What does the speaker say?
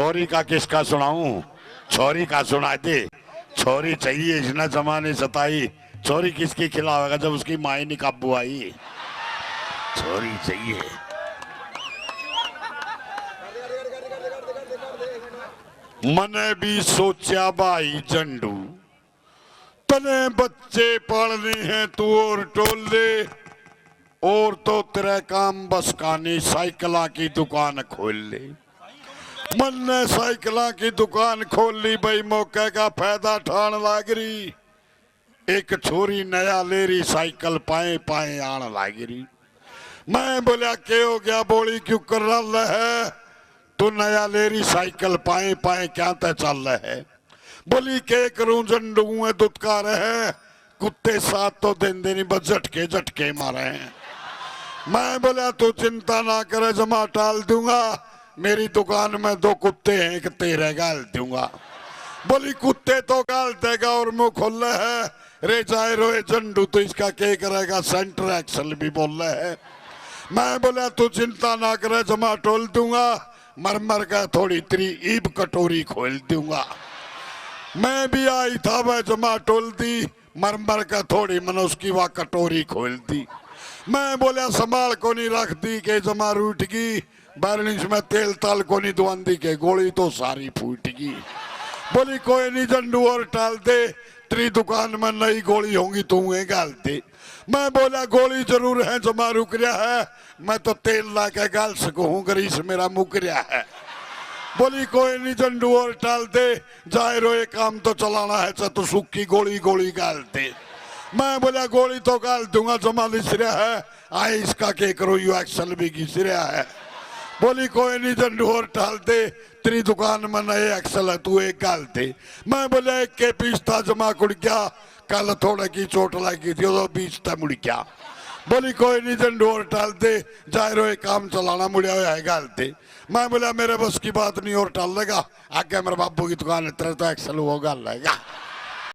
छोरी का किसका सुनाऊं, छोरी का सुना दे। छोरी चाहिए इसने जमाने सताई, छोरी किसकी खिलावेगा जब उसकी माई नहीं काबू आई। छोरी चाहिए। मने भी सोचा भाई झंडू, तने बच्चे पालने हैं तू और टोले, और तो तेरा काम बस कानी साइकिला की दुकान खोल ले। मन ने साइकिला की दुकान खोल ली भाई, मौके का फायदा ठान लाग रही। एक छोरी नया ले रही साइकिल पाए पाए आन लाग रही। मैं बोलिया के हो गया, बोली क्यों कर रहा है तू नया ले रही साइकिल पाए पाए क्या तय चल रहा है। बोली के करूं झंडू है दुत्कार है, कुत्ते साथ तो दिन दिन बस झटके झटके मारे हैं। मैं बोला तू चिंता ना करे जमा टाल दूंगा, मेरी दुकान में 2 कुत्ते हैं, एक तेरे गाल दूंगा। बोली कुत्ते तो गाल देगा और मुंह खोल है रे जाए रोए झंडू, तो इसका क्या करेगा सेंटर एक्सल भी बोल रहे है। मैं बोला तू चिंता ना करे जमा टोल दूंगा, मर मर का थोड़ी तेरी ईब कटोरी खोल दूंगा। मैं भी आई था वह जमा टोल दी, मर मर का थोड़ी मैंने उसकी वह कटोरी खोल दी। मैं बोला संभाल को नहीं रख दी के जमा रूठ गई, बैरनिश में तेल ताल को नहीं दुआंदी के गोली तो सारी फूट गई। बोली कोई नहीं झंडू और टाल दे, तेरी दुकान में नई गोली होंगी तू गाल दे। मैं बोला गोली जरूर है जमा रुक रहा है, मैं तो तेल ला के गाल सकूं गरीस मेरा मुक रहा है। बोली कोई नहीं झंडू और टाल दे, जाए रोए काम तो चलाना है तो सूखी गोली गोली गाल दे। मैं बोला गोली तो गाल दूंगा जमा लिस रहा है, आए इसका के करो यू एक्सल भी घिस रहा है। बोली कोई नहीं झंडू और टाल दे, तेरी दुकान में नए एक्सल है तू एक गाल दे। मैं बोला एक के पीस था जमा कुड़ गया, कल थोड़े की चोट लगी थी तो बीच था मुड़ गया। बोली कोई नहीं झंडू और टाल दे, जाए रोए काम चलाना मुड़िया हुआ है गाल दे। मैं बोला मेरे बस की बात नहीं और टाल लेगा, आगे मेरे बाबू की दुकान है तेरे तो एक्सल वो गाल लेगा।